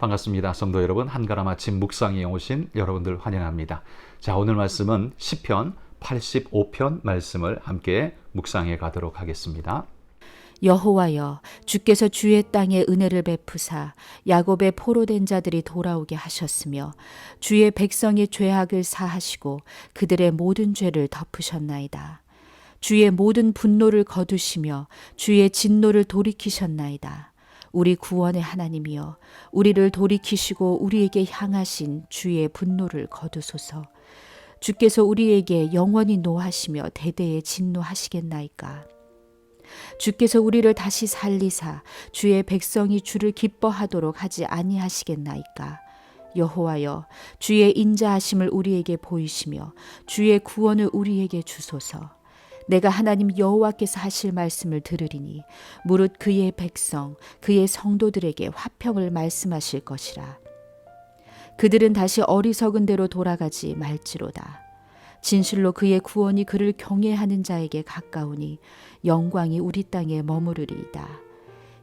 반갑습니다. 성도 여러분, 한가람 아침 묵상에 오신 여러분들 환영합니다. 자, 오늘 말씀은 시편 85편 말씀을 함께 묵상해 가도록 하겠습니다. 여호와여, 주께서 주의 땅에 은혜를 베푸사 야곱의 포로된 자들이 돌아오게 하셨으며 주의 백성의 죄악을 사하시고 그들의 모든 죄를 덮으셨나이다. 주의 모든 분노를 거두시며 주의 진노를 돌이키셨나이다. 우리 구원의 하나님이여, 우리를 돌이키시고 우리에게 향하신 주의 분노를 거두소서. 주께서 우리에게 영원히 노하시며 대대에 진노하시겠나이까. 주께서 우리를 다시 살리사 주의 백성이 주를 기뻐하도록 하지 아니하시겠나이까. 여호와여, 주의 인자하심을 우리에게 보이시며 주의 구원을 우리에게 주소서. 내가 하나님 여호와께서 하실 말씀을 들으리니 무릇 그의 백성 그의 성도들에게 화평을 말씀하실 것이라. 그들은 다시 어리석은 대로 돌아가지 말지로다. 진실로 그의 구원이 그를 경외하는 자에게 가까우니 영광이 우리 땅에 머무르리이다.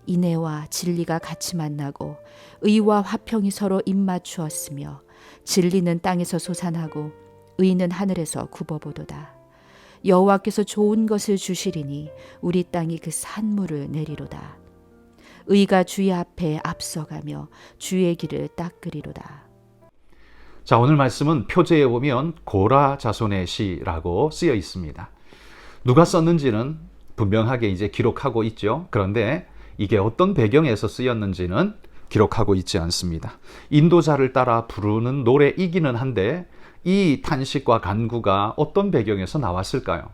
인애와 진리가 같이 만나고 의와 화평이 서로 입맞추었으며 진리는 땅에서 솟아나고 의는 하늘에서 굽어보도다. 여호와께서 좋은 것을 주시리니 우리 땅이 그 산물을 내리로다. 의가 주의 앞에 앞서가며 주의 길을 닦으리로다. 자, 오늘 말씀은 표제에 보면 고라 자손의 시라고 쓰여 있습니다. 누가 썼는지는 분명하게 이제 기록하고 있죠. 그런데 이게 어떤 배경에서 쓰였는지는 기록하고 있지 않습니다. 인도자를 따라 부르는 노래이기는 한데 이 탄식과 간구가 어떤 배경에서 나왔을까요?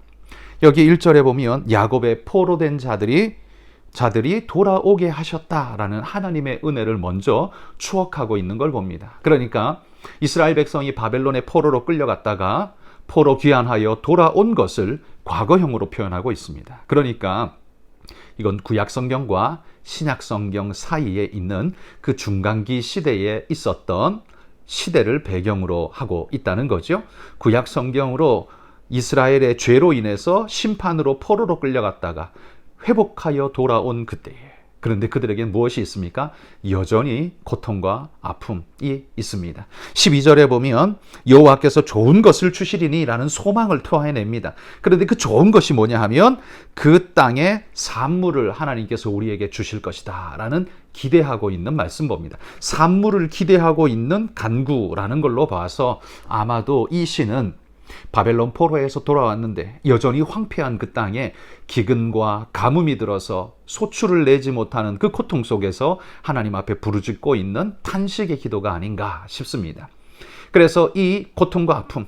여기 1절에 보면 야곱의 포로된 자들이 돌아오게 하셨다라는 하나님의 은혜를 먼저 추억하고 있는 걸 봅니다. 그러니까 이스라엘 백성이 바벨론의 포로로 끌려갔다가 포로 귀환하여 돌아온 것을 과거형으로 표현하고 있습니다. 그러니까 이건 구약 성경과 신약 성경 사이에 있는 그 중간기 시대에 있었던 시대를 배경으로 하고 있다는 거죠. 구약 성경으로 이스라엘의 죄로 인해서 심판으로 포로로 끌려갔다가 회복하여 돌아온 그때에, 그런데 그들에게는 무엇이 있습니까? 여전히 고통과 아픔이 있습니다. 12절에 보면 여호와께서 좋은 것을 주시리니 라는 소망을 토해냅니다. 그런데 그 좋은 것이 뭐냐 하면 그 땅에 산물을 하나님께서 우리에게 주실 것이다 라는 기대하고 있는 말씀 봅니다. 산물을 기대하고 있는 간구라는 걸로 봐서 아마도 이 시는 바벨론 포로에서 돌아왔는데 여전히 황폐한 그 땅에 기근과 가뭄이 들어서 소출을 내지 못하는 그 고통 속에서 하나님 앞에 부르짖고 있는 탄식의 기도가 아닌가 싶습니다. 그래서 이 고통과 아픔,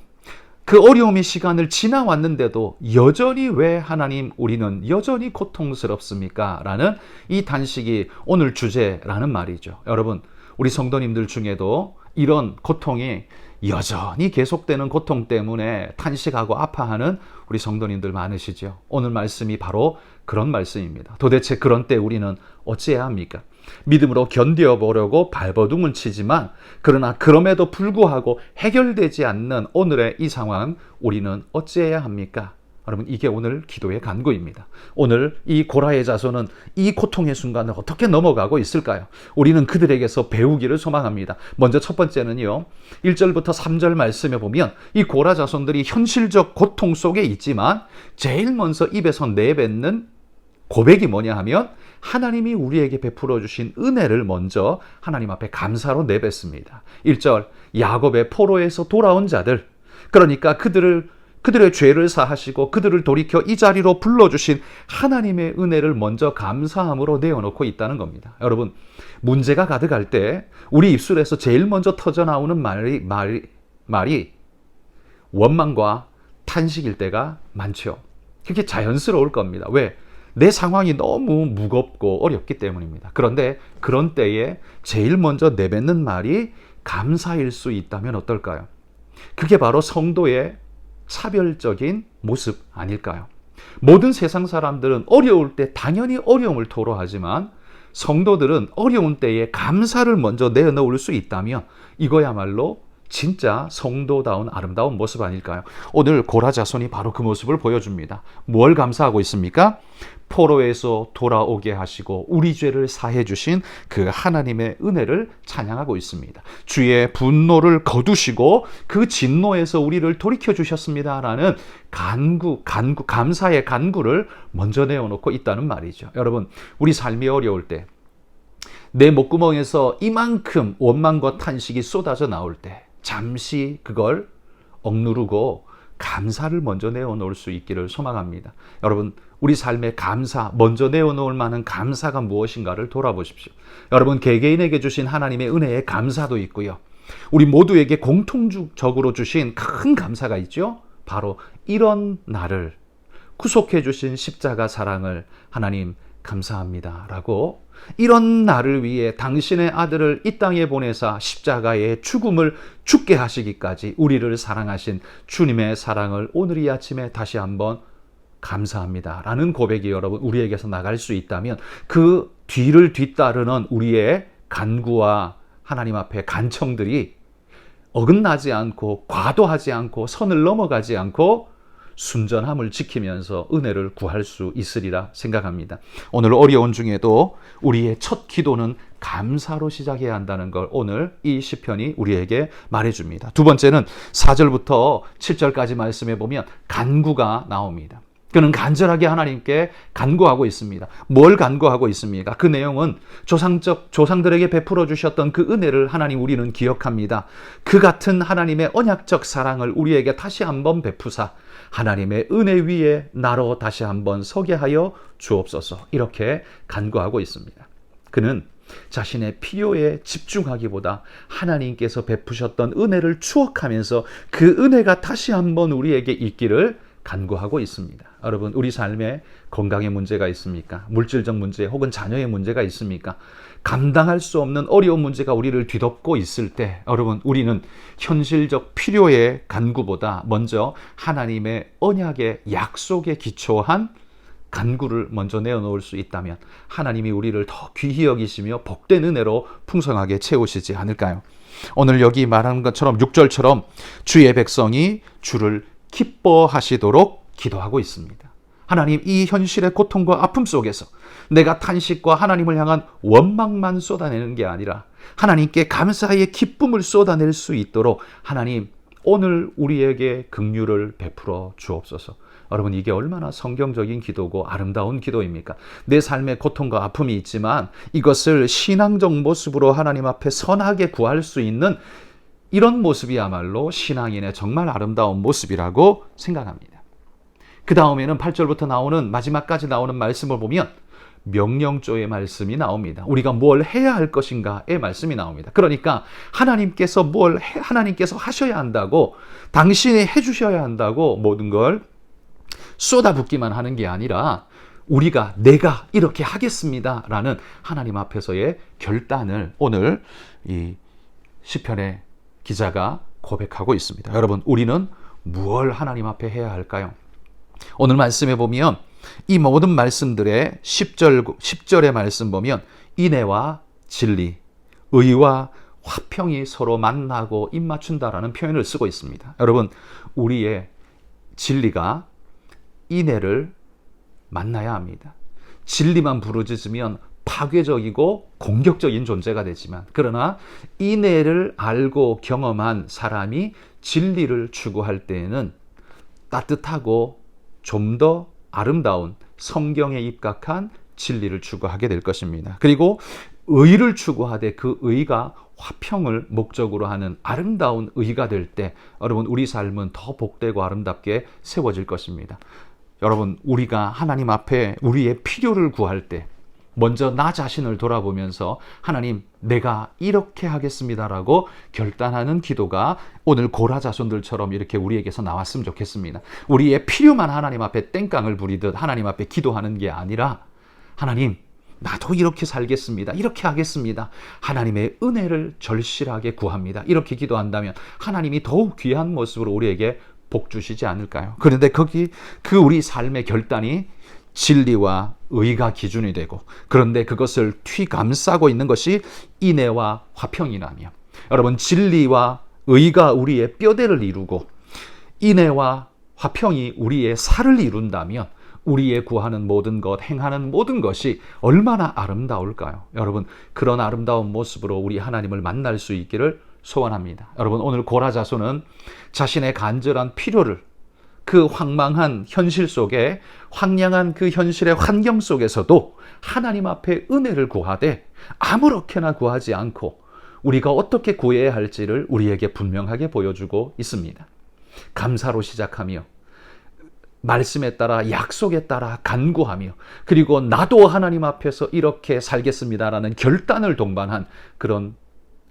그 어려움의 시간을 지나왔는데도 여전히 왜 하나님 우리는 여전히 고통스럽습니까? 라는 이 단식이 오늘 주제라는 말이죠. 여러분, 우리 성도님들 중에도 이런 고통이 여전히 계속되는 고통 때문에 탄식하고 아파하는 우리 성도님들 많으시죠. 오늘 말씀이 바로 그런 말씀입니다. 도대체 그런 때 우리는 어찌해야 합니까? 믿음으로 견뎌보려고 발버둥을 치지만 그러나 그럼에도 불구하고 해결되지 않는 오늘의 이 상황, 우리는 어찌해야 합니까? 여러분, 이게 오늘 기도의 간구입니다. 오늘 이 고라의 자손은 이 고통의 순간을 어떻게 넘어가고 있을까요? 우리는 그들에게서 배우기를 소망합니다. 먼저 첫 번째는요, 1절부터 3절 말씀에 보면 이 고라 자손들이 현실적 고통 속에 있지만 제일 먼저 입에서 내뱉는 고백이 뭐냐 하면 하나님이 우리에게 베풀어 주신 은혜를 먼저 하나님 앞에 감사로 내뱉습니다. 1절, 야곱의 포로에서 돌아온 자들, 그러니까 그들의 죄를 사하시고 그들을 돌이켜 이 자리로 불러주신 하나님의 은혜를 먼저 감사함으로 내어놓고 있다는 겁니다. 여러분, 문제가 가득할 때 우리 입술에서 제일 먼저 터져나오는 말이 원망과 탄식일 때가 많죠. 그게 자연스러울 겁니다. 왜? 내 상황이 너무 무겁고 어렵기 때문입니다. 그런데 그런 때에 제일 먼저 내뱉는 말이 감사일 수 있다면 어떨까요? 그게 바로 성도의 차별적인 모습 아닐까요? 모든 세상 사람들은 어려울 때 당연히 어려움을 토로하지만 성도들은 어려운 때에 감사를 먼저 내어놓을 수 있다면 이거야말로 진짜 성도다운 아름다운 모습 아닐까요? 오늘 고라 자손이 바로 그 모습을 보여줍니다. 뭘 감사하고 있습니까? 포로에서 돌아오게 하시고 우리 죄를 사해 주신 그 하나님의 은혜를 찬양하고 있습니다. 주의 분노를 거두시고 그 진노에서 우리를 돌이켜 주셨습니다라는 감사의 간구를 먼저 내어놓고 있다는 말이죠. 여러분, 우리 삶이 어려울 때, 내 목구멍에서 이만큼 원망과 탄식이 쏟아져 나올 때 잠시 그걸 억누르고 감사를 먼저 내어놓을 수 있기를 소망합니다. 여러분, 우리 삶에 감사, 먼저 내어놓을 만한 감사가 무엇인가를 돌아보십시오. 여러분, 개개인에게 주신 하나님의 은혜에 감사도 있고요. 우리 모두에게 공통적으로 주신 큰 감사가 있죠. 바로 이런 나를 구속해 주신 십자가 사랑을 하나님 감사합니다 라고, 이런 나를 위해 당신의 아들을 이 땅에 보내사 십자가의 죽음을 죽게 하시기까지 우리를 사랑하신 주님의 사랑을 오늘 이 아침에 다시 한번 감사합니다 라는 고백이 여러분 우리에게서 나갈 수 있다면, 그 뒤를 뒤따르는 우리의 간구와 하나님 앞에 간청들이 어긋나지 않고 과도하지 않고 선을 넘어가지 않고 순전함을 지키면서 은혜를 구할 수 있으리라 생각합니다. 오늘 어려운 중에도 우리의 첫 기도는 감사로 시작해야 한다는 걸 오늘 이 시편이 우리에게 말해줍니다. 두 번째는 4절부터 7절까지 말씀해 보면 간구가 나옵니다. 그는 간절하게 하나님께 간구하고 있습니다. 뭘 간구하고 있습니까? 그 내용은 조상들에게 베풀어 주셨던 그 은혜를 하나님 우리는 기억합니다. 그 같은 하나님의 언약적 사랑을 우리에게 다시 한번 베푸사 하나님의 은혜 위에 나로 다시 한번 서게 하여 주옵소서, 이렇게 간구하고 있습니다. 그는 자신의 필요에 집중하기보다 하나님께서 베푸셨던 은혜를 추억하면서 그 은혜가 다시 한번 우리에게 있기를 간구하고 있습니다. 여러분, 우리 삶에 건강의 문제가 있습니까? 물질적 문제 혹은 자녀의 문제가 있습니까? 감당할 수 없는 어려운 문제가 우리를 뒤덮고 있을 때, 여러분, 우리는 현실적 필요의 간구보다 먼저 하나님의 언약의 약속에 기초한 간구를 먼저 내어놓을 수 있다면 하나님이 우리를 더 귀히 여기시며 복된 은혜로 풍성하게 채우시지 않을까요? 오늘 여기 말하는 것처럼 6절처럼 주의 백성이 주를 기뻐하시도록 기도하고 있습니다. 하나님, 이 현실의 고통과 아픔 속에서 내가 탄식과 하나님을 향한 원망만 쏟아내는 게 아니라 하나님께 감사의 기쁨을 쏟아낼 수 있도록 하나님, 오늘 우리에게 긍휼을 베풀어 주옵소서. 여러분, 이게 얼마나 성경적인 기도고 아름다운 기도입니까? 내 삶에 고통과 아픔이 있지만 이것을 신앙적 모습으로 하나님 앞에 선하게 구할 수 있는 이런 모습이야말로 신앙인의 정말 아름다운 모습이라고 생각합니다. 그 다음에는 8절부터 나오는, 마지막까지 나오는 말씀을 보면 명령조의 말씀이 나옵니다. 우리가 뭘 해야 할 것인가의 말씀이 나옵니다. 그러니까 하나님께서 하나님께서 하셔야 한다고, 당신이 해주셔야 한다고 모든 걸 쏟아붓기만 하는 게 아니라 내가 이렇게 하겠습니다라는 하나님 앞에서의 결단을 오늘 이 시편의 기자가 고백하고 있습니다. 여러분, 우리는 무엇을 하나님 앞에 해야 할까요? 오늘 말씀해 보면 이 모든 말씀들의 10절의 말씀 보면 인애와 진리, 의와 화평이 서로 만나고 입맞춘다라는 표현을 쓰고 있습니다. 여러분, 우리의 진리가 인애를 만나야 합니다. 진리만 부르짖으면 파괴적이고 공격적인 존재가 되지만, 그러나 인애를 알고 경험한 사람이 진리를 추구할 때에는 따뜻하고 좀 더 아름다운 성경에 입각한 진리를 추구하게 될 것입니다. 그리고 의를 추구하되 그 의가 화평을 목적으로 하는 아름다운 의가 될 때, 여러분, 우리 삶은 더 복되고 아름답게 세워질 것입니다. 여러분, 우리가 하나님 앞에 우리의 필요를 구할 때 먼저 나 자신을 돌아보면서 하나님, 내가 이렇게 하겠습니다라고 결단하는 기도가 오늘 고라 자손들처럼 이렇게 우리에게서 나왔으면 좋겠습니다. 우리의 필요만 하나님 앞에 땡깡을 부리듯 하나님 앞에 기도하는 게 아니라, 하나님, 나도 이렇게 살겠습니다, 이렇게 하겠습니다, 하나님의 은혜를 절실하게 구합니다, 이렇게 기도한다면 하나님이 더욱 귀한 모습으로 우리에게 복 주시지 않을까요? 그런데 그 우리 삶의 결단이 진리와 의가 기준이 되고, 그런데 그것을 감싸고 있는 것이 인애와 화평이라며, 여러분, 진리와 의가 우리의 뼈대를 이루고 인애와 화평이 우리의 살을 이룬다면 우리의 구하는 모든 것, 행하는 모든 것이 얼마나 아름다울까요? 여러분, 그런 아름다운 모습으로 우리 하나님을 만날 수 있기를 소원합니다. 여러분, 오늘 고라 자손은 자신의 간절한 필요를 그 황망한 현실 속에, 황량한 그 현실의 환경 속에서도 하나님 앞에 은혜를 구하되 아무렇게나 구하지 않고 우리가 어떻게 구해야 할지를 우리에게 분명하게 보여주고 있습니다. 감사로 시작하며 말씀에 따라, 약속에 따라 간구하며, 그리고 나도 하나님 앞에서 이렇게 살겠습니다라는 결단을 동반한 그런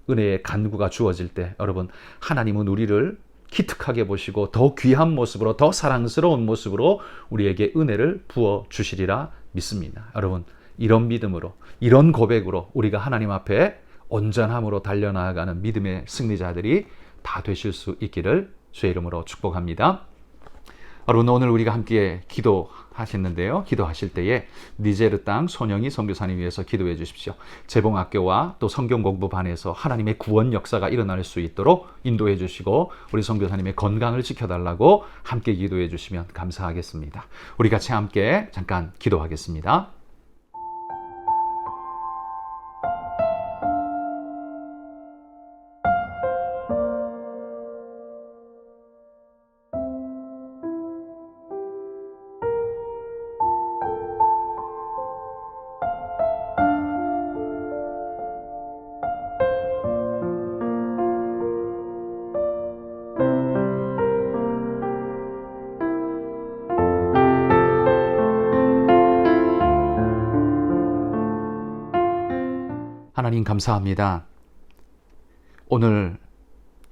은혜의 간구가 주어질 때, 여러분, 하나님은 우리를 기특하게 보시고 더 귀한 모습으로, 더 사랑스러운 모습으로 우리에게 은혜를 부어 주시리라 믿습니다. 여러분, 이런 믿음으로, 이런 고백으로 우리가 하나님 앞에 온전함으로 달려나가는 믿음의 승리자들이 다 되실 수 있기를 주의 이름으로 축복합니다. 여러분, 오늘 우리가 함께 기도하셨는데요. 기도하실 때에 니제르 땅 손영희 선교사님 위해서 기도해 주십시오. 재봉학교와 또 성경공부반에서 하나님의 구원 역사가 일어날 수 있도록 인도해 주시고 우리 선교사님의 건강을 지켜달라고 함께 기도해 주시면 감사하겠습니다. 우리 같이 함께 잠깐 기도하겠습니다. 하나님 감사합니다. 오늘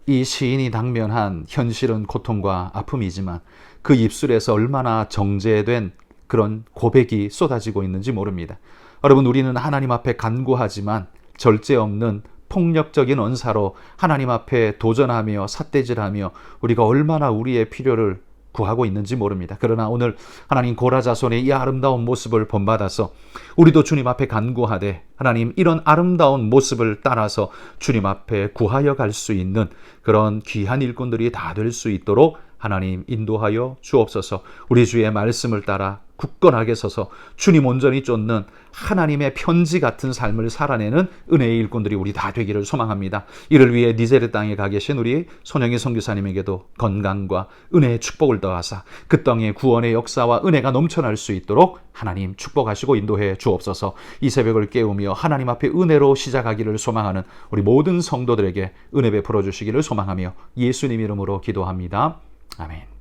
이 시인이 당면한 현실은 고통과 아픔이지만 그 입술에서 얼마나 정제된 그런 고백이 쏟아지고 있는지 모릅니다. 여러분, 우리는 하나님 앞에 간구하지만 절제 없는 폭력적인 언사로 하나님 앞에 도전하며 삿대질하며 우리가 얼마나 우리의 필요를 구하고 있는지 모릅니다. 그러나 오늘 하나님 고라 자손의 이 아름다운 모습을 본받아서 우리도 주님 앞에 간구하되 하나님 이런 아름다운 모습을 따라서 주님 앞에 구하여 갈 수 있는 그런 귀한 일꾼들이 다 될 수 있도록 하나님 인도하여 주옵소서. 우리 주의 말씀을 따라 굳건하게 서서 주님 온전히 쫓는 하나님의 편지 같은 삶을 살아내는 은혜의 일꾼들이 우리 다 되기를 소망합니다. 이를 위해 니제르 땅에 가 계신 우리 손영희 선교사님에게도 건강과 은혜의 축복을 더하사 그 땅의 구원의 역사와 은혜가 넘쳐날 수 있도록 하나님 축복하시고 인도해 주옵소서. 이 새벽을 깨우며 하나님 앞에 은혜로 시작하기를 소망하는 우리 모든 성도들에게 은혜 베풀어 주시기를 소망하며 예수님 이름으로 기도합니다. 아멘.